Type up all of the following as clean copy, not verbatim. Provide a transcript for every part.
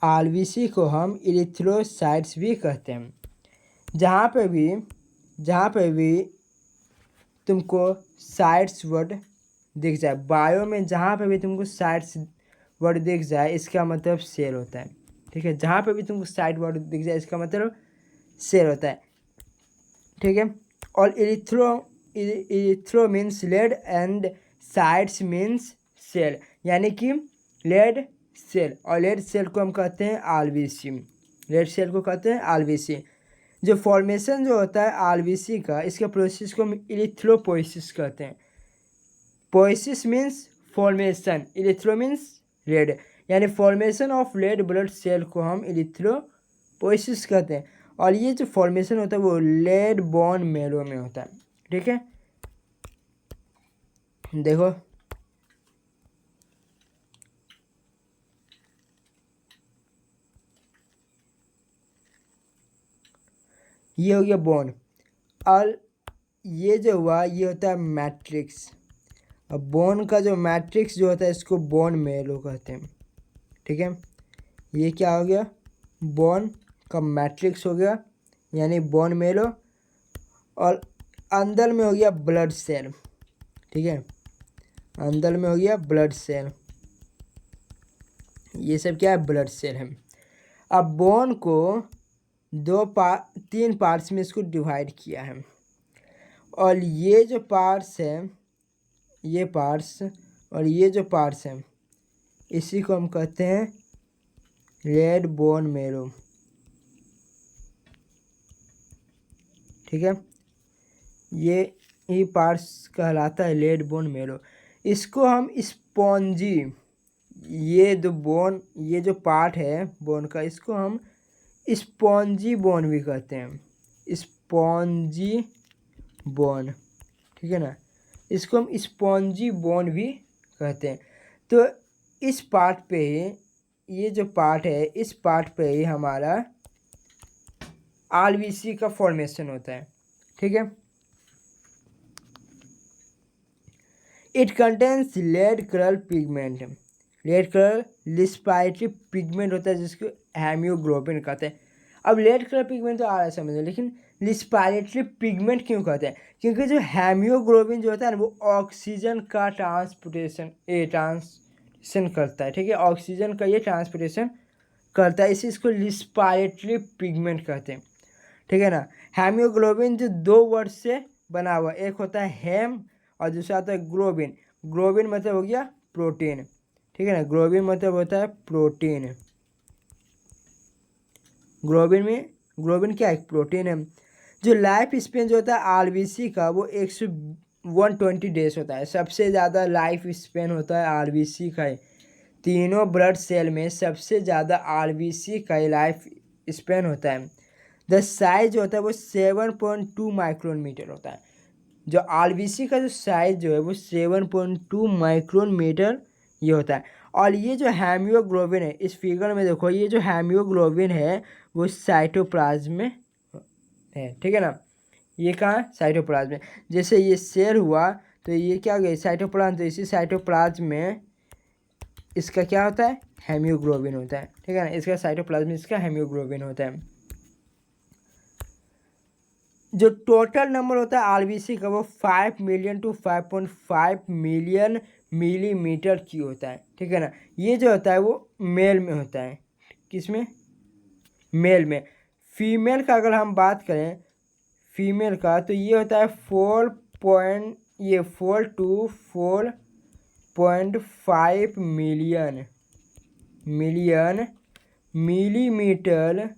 RBC को हम erythrocytes भी कहते हैं। जहाँ पे भी तुमको साइट्स वर्ड दिख जाए, बायो में जहाँ पे भी तुमको साइट्स वर्ड दिख जाए इसका मतलब सेल होता है। ठीक है, जहाँ पे भी तुमको साइट वर्ड दिख जाए इसका मतलब सेल होता है। ठीक है, और erythro means red and cytes means cell, यानी कि लेड सेल, और लेड सेल को हम कहते हैं आरबीसी। लेड सेल को कहते हैं आरबीसी। जो फॉर्मेशन जो होता है आरबीसी का, इसके प्रोसेस को हम इरिथ्रोपोइसिस कहते हैं। Poiesis means formation, erythro means red, यानी formation of red blood cell को हम इरिथ्रोपोइसिस कहते हैं। और ये जो फॉर्मेशन होता है वो रेड बोन मैरो में होता है। ठीक है, देखो ये हो गया बोन, और ये जो हुआ ये होता है मैट्रिक्स। अब बोन का जो मैट्रिक्स जो होता है इसको बोन मैरो कहते हैं। ठीक है, ये क्या हो गया, बोन का मैट्रिक्स हो गया यानी बोन मैरो, और अंदर में हो गया ब्लड सेल। ठीक है, अंदर में हो गया ब्लड सेल, ये सब क्या है, ब्लड सेल है। अब बोन को तीन पार्ट्स में इसको डिवाइड किया है, और ये जो पार्ट्स है, ये पार्ट्स और ये जो पार्ट्स हैं इसी को हम कहते हैं रेड बोन मैरो। ठीक है, ये पार्ट्स कहलाता है रेड बोन मैरो। इसको हम स्पॉन्जी, ये जो पार्ट है बोन का, इसको हम स्पॉन्जी बोन भी कहते हैं, स्पॉन्जी बोन। ठीक है ना, इसको हम स्पॉन्जी बोन भी कहते हैं। तो इस पार्ट पे ही, ये जो पार्ट है इस पार्ट पे ही हमारा आरबीसी का फॉर्मेशन होता है। ठीक है, it contains red colour pigment, red colour respiratory pigment होता है जिसको हेमियोग्लोबिन कहते हैं। अब रेड कलर पिगमेंट तो आ रहा है समझ लो, लेकिन लिस्पाइटरी पिगमेंट क्यों कहते हैं, क्योंकि जो हेमियोग्लोबिन जो होता है ना वो ऑक्सीजन का ट्रांसपोर्टेशन करता है। ठीक है, ऑक्सीजन का ये ट्रांसपोर्टेशन करता है, इसे इसको लिस्पाइटरी पिगमेंट कहते हैं। ठीक है ना, हेमियोग्लोबिन जो दो वर्ड से बना हुआ, एक होता है हेम और दूसरा होता है ग्लोबिन। ग्लोबिन मतलब हो गया प्रोटीन। ठीक है ना, ग्लोबिन मतलब होता है प्रोटीन। ग्लोबिन क्या है, प्रोटीन है। जो लाइफ स्पेन जो होता है आरबीसी का वो 120 डेज होता है। सबसे ज़्यादा लाइफ स्पेन होता है आरबीसी का, तीनों ब्लड सेल में सबसे ज़्यादा आरबीसी का लाइफ स्पेन होता है। द साइज जो होता है वो 7.2 माइक्रोन मीटर होता है। जो आरबीसी का जो साइज जो है वो 7.2 माइक्रोन मीटर ये होता है। और ये जो हेमियोग्लोबिन है, इस फिगर में देखो, ये जो हेमियोग्लोबिन है वो साइटोप्लाज्म में है। ठीक है ना, ये कहाँ, साइटोप्लाज्म में। जैसे ये सेल हुआ तो ये क्या हो गया, साइटोप्लाज्म, तो इसी साइटोप्लाज्म में इसका क्या होता है, हेमियोग्लोबिन होता है। ठीक है ना, इसका साइटोप्लाज्म में इसका हेमियोग्लोबिन होता है। जो टोटल नंबर होता है आरबीसी का वो 5 मिलियन टू 5.5 मिलियन मिलीमीटर की होता है। ठीक है ना, ये जो होता है वो मेल में होता है। किसमें, मेल में। फीमेल का अगर हम बात करें फीमेल का, तो ये होता है 4 टू 4.5 मिलियन मिलीमीटर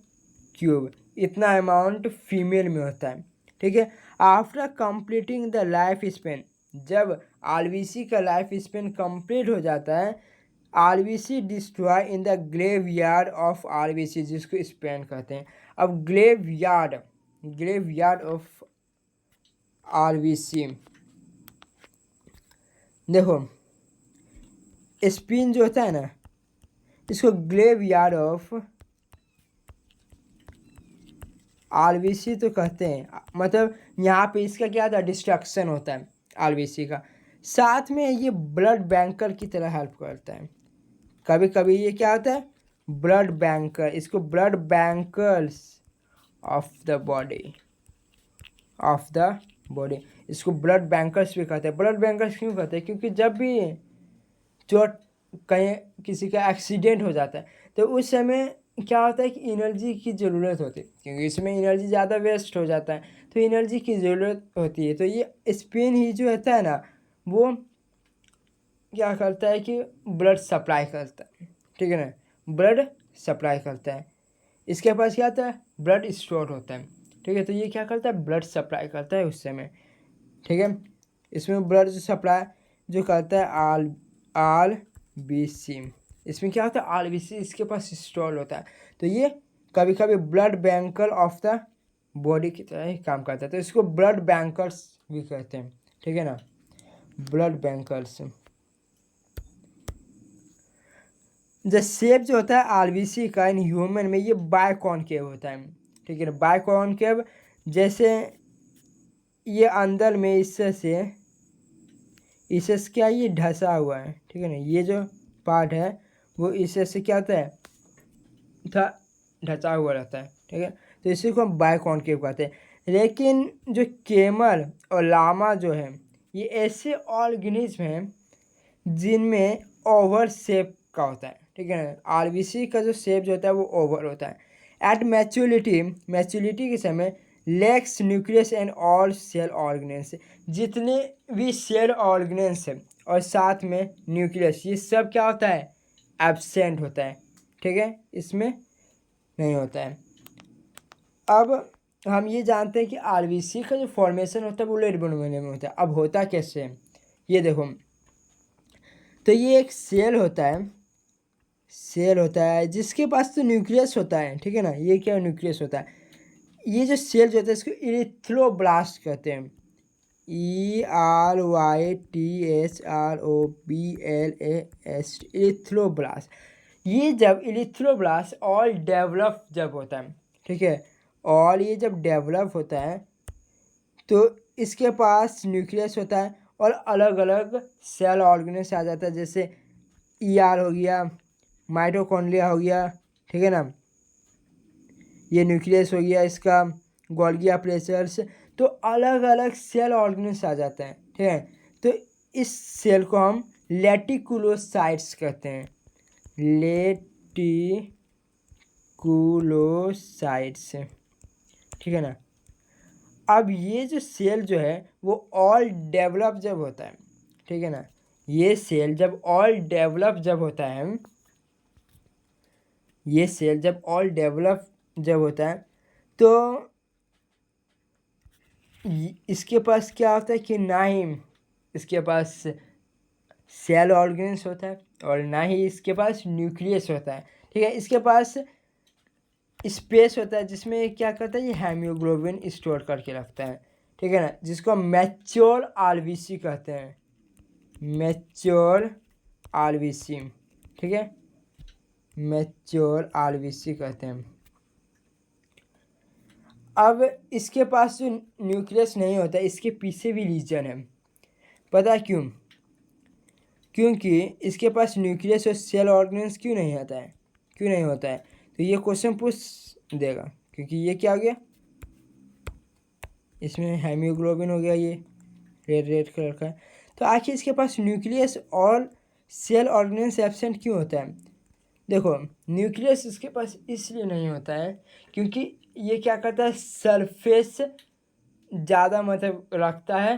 क्यूब, इतना अमाउंट फीमेल में होता है। ठीक है, after completing the life span, जब आरबीसी का लाइफ स्पेन कंप्लीट हो जाता है, RBC destroy in the graveyard of RBC, जिसको स्पेन कहते हैं। अब ग्रेव यार्ड ऑफ आरबीसी, देखो स्पिन जो होता है ना, इसको ग्रेव यार्ड ऑफ आरबीसी तो कहते हैं। मतलब यहाँ पे इसका क्या होता है, डिस्ट्रक्शन होता है आरबीसी का। साथ में ये ब्लड बैंकर की तरह हेल्प करता है। कभी कभी ये क्या होता है, ब्लड बैंकर, इसको blood bankers of the body, इसको ब्लड बैंकर्स भी कहते हैं। ब्लड बैंकर्स क्यों कहते हैं? क्योंकि जब भी चोट कहीं किसी का एक्सीडेंट हो जाता है तो उस समय क्या होता है कि एनर्जी की ज़रूरत होती है, क्योंकि इसमें एनर्जी ज़्यादा वेस्ट हो जाता है, तो एनर्जी की ज़रूरत होती है। तो ये स्पिन ही जो होता है ना, वो क्या करता है कि ब्लड सप्लाई करता है, ठीक है ना, ब्लड सप्लाई करता है। इसके पास क्या होता है? ब्लड स्टोर होता है, ठीक है। तो ये क्या करता है? ब्लड सप्लाई करता है उस समय, ठीक है। इसमें ब्लड जो सप्लाई जो करता है आल बी सी, इसमें क्या होता है? आल बी सी इसके पास स्टोर होता है। तो ये कभी कभी blood banker of the body की तरह ही काम करता है, तो इसको ब्लड बैंकर्स भी कहते हैं, ठीक है ना, ब्लड बैंकर्स। द शेप जो होता है आरबीसी का इन ह्यूमन में, ये बायकॉनकेव होता है, ठीक है ना, बायकॉनकेव। जैसे ये अंदर में इससे क्या ये ढसा हुआ है, ठीक है ना, ये जो पार्ट है वो इससे क्या होता है? ढसा हुआ रहता है, ठीक है। तो इसी को हम बायकॉनकेव कहते हैं। लेकिन जो केमल और लामा जो है, ये ऐसे ऑर्गेनिज्म हैं जिनमें ओवल शेप का होता है, ठीक है ना। आरबीसी का जो शेप जो होता है वो ओवल होता है। एट मैच्योरिटी के समय lacks nucleus and all cell organelles, जितने भी सेल ऑर्गेनेल्स हैं और साथ में न्यूक्लियस, ये सब क्या होता है? एब्सेंट होता है, ठीक है, इसमें नहीं होता है। अब हम ये जानते हैं कि आरबीसी का जो फॉर्मेशन होता है वो लेड बनवाने में होता है। अब होता कैसे है ये देखो। तो ये एक सेल होता है जिसके पास तो न्यूक्लियस होता है, ठीक है ना। ये क्या न्यूक्लियस होता है? ये जो सेल जो होता है इसको इरिथ्रोब्लास्ट कहते हैं, ERYTHROBLAST, इरिथ्रोब्लास्ट। ये जब इरिथ्रोब्लास्ट ऑल डेवलप जब होता है, ठीक है, और ये जब डेवलप होता है तो इसके पास न्यूक्लियस होता है और अलग अलग सेल ऑर्गेनेल्स आ जाता है, जैसे ER हो गया, माइटोकॉन्ड्रिया हो गया, ठीक है ना, ये न्यूक्लियस हो गया इसका, गोल्गी एपेरेटस। तो अलग अलग सेल ऑर्गेनेल्स आ जाते हैं, ठीक है। तो इस सेल को हम लेटिकुलोसाइट्स कहते हैं, लेटिकुलोसाइट्स, ठीक है ना। अब ये जो सेल जो है वो ऑल डेवलप जब होता है, ठीक है ना, ये सेल जब ऑल डेवलप जब होता है, ये सेल जब ऑल डेवलप जब होता है तो इसके पास क्या होता है कि ना ही इसके पास सेल ऑर्गेन्स होता है और ना ही इसके पास न्यूक्लियस होता है, ठीक है। इसके पास स्पेस होता है जिसमें क्या करता है? ये हेमोग्लोबिन स्टोर करके रखता है, ठीक है ना, जिसको मैच्योर आरबीसी कहते हैं, मैच्योर आरबीसी, ठीक है, मैच्योर आरबीसी कहते हैं। अब इसके पास जो न्यूक्लियस नहीं होता, इसके पीछे भी रीजन है, पता क्यों? क्योंकि इसके पास न्यूक्लियस और सेल ऑर्गेन्स क्यों नहीं होता है, क्यों नहीं होता है? तो ये क्वेश्चन पूछ देगा, क्योंकि ये क्या हो गया, इसमें हेमोग्लोबिन हो गया, ये रेड कलर का है। तो आखिर इसके पास न्यूक्लियस और सेल ऑर्गेन्स एब्सेंट क्यों होता है? देखो, न्यूक्लियस इसके पास इसलिए नहीं होता है क्योंकि ये क्या करता है? सरफेस ज़्यादा मतलब रखता है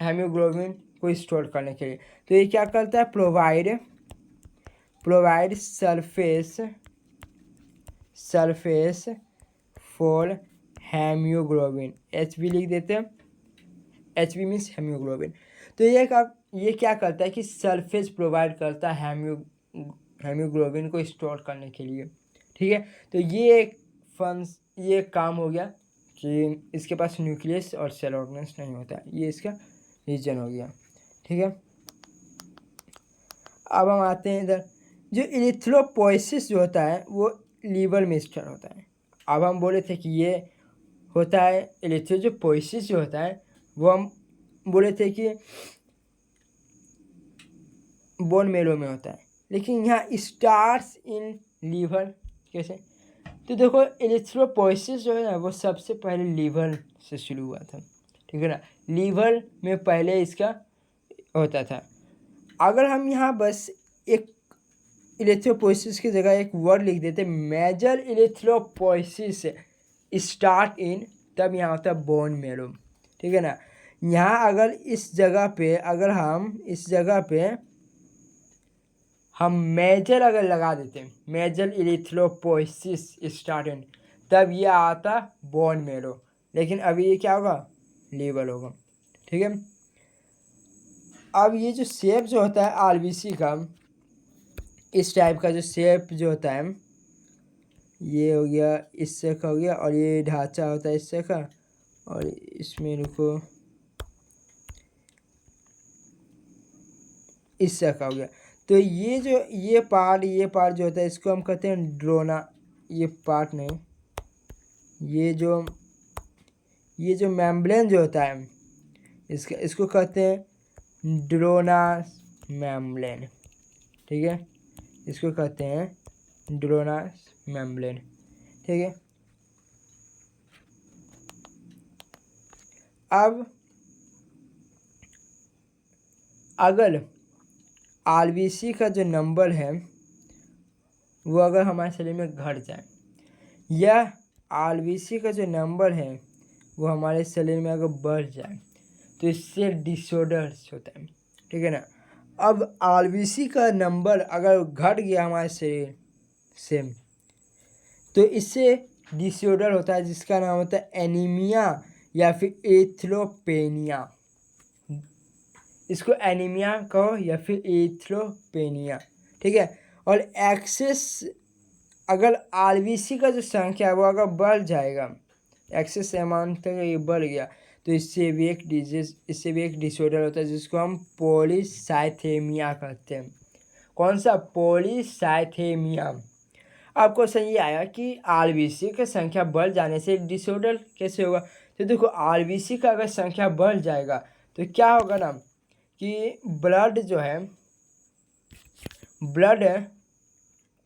हेमोग्लोबिन को स्टोर करने के लिए। तो ये क्या करता है? Provide surface for haemoglobin, HB लिख देते हैं, HB मीन्स हेमोग्लोबिन। तो ये क्या करता है कि सरफेस प्रोवाइड करता है हेमोग्लोबिन को स्टोर करने के लिए, ठीक है। तो ये काम हो गया कि इसके पास न्यूक्लियस और सेल ऑर्गेन्स नहीं होता है, ये इसका रीजन हो गया, ठीक है। अब हम आते हैं इधर, जो इरिथ्रोपोइसिस जो होता है वो लीवर में स्टोर होता है। अब हम बोले थे कि ये होता है इरिथ्रोपोइसिस जो होता है वो हम बोले थे कि बोन मेरो में होता है, लेकिन यहाँ स्टार्ट्स इन लीवर कैसे? तो देखो इरिथ्रोपोइसिस जो है ना वो सबसे पहले लीवर से शुरू हुआ था, ठीक है ना। लीवर में पहले इसका होता था। अगर हम यहाँ बस एक इरिथ्रोपोइसिस की जगह एक वर्ड लिख देते मेजर इरिथ्रोपोइसिस स्टार्ट इन, तब यहाँ होता है बोन मैरो, ठीक है ना। यहाँ अगर इस जगह पे अगर हम मेजर अगर लगा देते मेजर इरिथ्रोपोइसिस स्टार्ट इन, तब ये आता बोन मैरो। लेकिन अभी ये क्या होगा? लीवर होगा, ठीक है। अब ये जो शेप जो होता है आरबीसी का, इस टाइप का जो शेप जो होता है, ये हो गया इससे का हो गया, और ये ढांचा होता है इससे का, और इसमें रुको इससे का हो गया। तो ये जो ये पार्ट जो होता है इसको हम कहते हैं ड्रोना। ये पार्ट नहीं, ये जो मेम्ब्रेन जो होता है इसको कहते हैं ड्रोना मेम्ब्रेन, ठीक है। इसको कहते हैं ड्रोना मेम्ब्रेन, ठीक है। अब अगर आरबीसी का जो नंबर है वो अगर हमारे शरीर में घट जाए, या आरबीसी का जो नंबर है वो हमारे शरीर में अगर बढ़ जाए, तो इससे डिसऑर्डर्स होता है, ठीक है ना। अब आरबीसी का नंबर अगर घट गया हमारे शरीर से, तो इससे डिसऑर्डर होता है जिसका नाम होता है एनीमिया या फिर एथ्रोपेनिया। इसको एनीमिया कहो या फिर एथ्रोपेनिया, ठीक है। और एक्सेस अगर आरबीसी का जो संख्या है वो अगर बढ़ जाएगा, एक्सेस अमाउंट तक ये बढ़ गया, तो इससे भी एक डिसऑर्डर होता है जिसको हम पॉलीसाइथेमिया कहते हैं। कौन सा? पॉलीसाइथेमिया। आपको सही आया कि आरबीसी की संख्या बढ़ जाने से डिसऑर्डर कैसे होगा? तो देखो आरबीसी का अगर संख्या बढ़ जाएगा तो क्या होगा ना कि ब्लड जो है ब्लड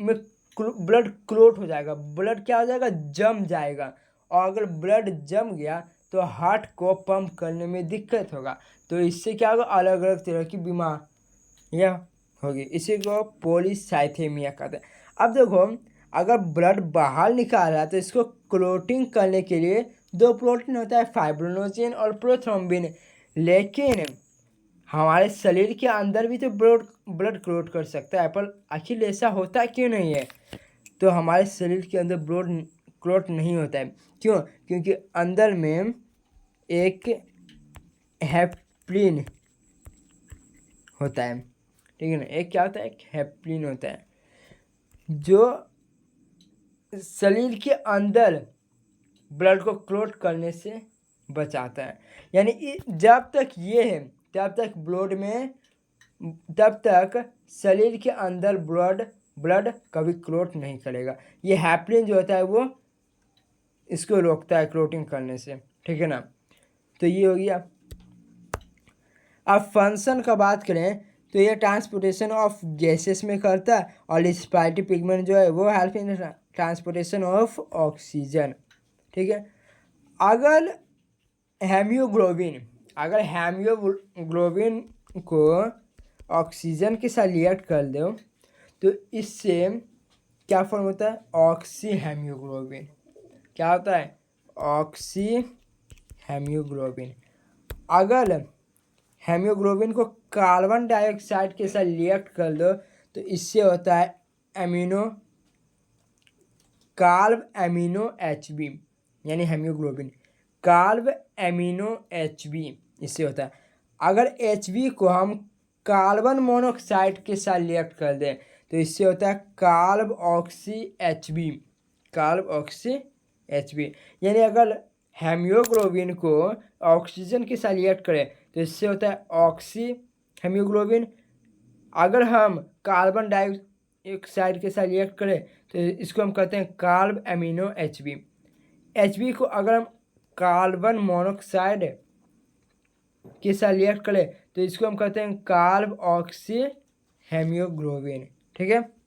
में ब्लड क्लोट हो जाएगा, ब्लड क्या हो जाएगा? जम जाएगा। और अगर ब्लड जम गया तो हार्ट को पंप करने में दिक्कत होगा, तो इससे क्या होगा? अलग अलग तरह की बीमारियाँ होगी। इसी को पॉलीसाइथेमिया कहते हैं। अब देखो अगर ब्लड बाहर निकाल रहा है तो इसको क्लोटिंग करने के लिए दो प्रोटीन होता है, फाइब्रोनोजेन और प्रोथ्रोम्बिन। लेकिन हमारे शरीर के अंदर भी तो ब्लड क्लोट कर सकता है, पर आखिर ऐसा होता क्यों नहीं है? तो हमारे शरीर के अंदर ब्लड क्लोट नहीं होता है, क्यों? क्योंकि अंदर में एक हेपरिन होता है, ठीक है ना। एक क्या होता है? एक हेपरिन होता है जो शरीर के अंदर ब्लड को क्लोट करने से बचाता है। यानी जब तक ये है तब तक शरीर के अंदर ब्लड कभी क्लोट नहीं करेगा। ये हैपरिन जो होता है वो इसको रोकता है क्लोटिंग करने से, ठीक है ना। तो ये हो गया। अब फंक्शन का बात करें तो ये ट्रांसपोर्टेशन ऑफ गैसेस में करता है, और रिस्पिरेटरी पिगमेंट जो है वो help in transportation of oxygen, ठीक है। अगर हेमियोग्लोबिन को ऑक्सीजन के साथ रिएक्ट कर दो तो इससे क्या फॉर्म होता है? ऑक्सी हेमियोग्लोबिन। क्या होता है? ऑक्सी हेमियोग्लोबिन। अगर हेमियोग्लोबिन को कार्बन डाइऑक्साइड के साथ रिएक्ट कर दो तो इससे होता है कार्ब एमिनो एचबी, यानी हेमियोग्लोबिन कार्ब एमिनो एचबी इससे होता है। अगर एचबी को हम कार्बन मोनोऑक्साइड के साथ रिएक्ट कर दें तो इससे होता है कार्ब ऑक्सी एचबी। यानी अगर हेमियोग्लोबिन को ऑक्सीजन के साथ रिएक्ट करें तो इससे होता है ऑक्सी हेमियोग्लोबिन। अगर हम कार्बन डाइऑक्साइड के साथ रिएक्ट करें तो इसको हम कहते हैं कार्ब एमिनो एचबी को अगर हम कार्बन मोनोऑक्साइड के साथ रिएक्ट करें तो इसको हम कहते हैं कार्ब ऑक्सी हेमियोग्लोबिन, ठीक है।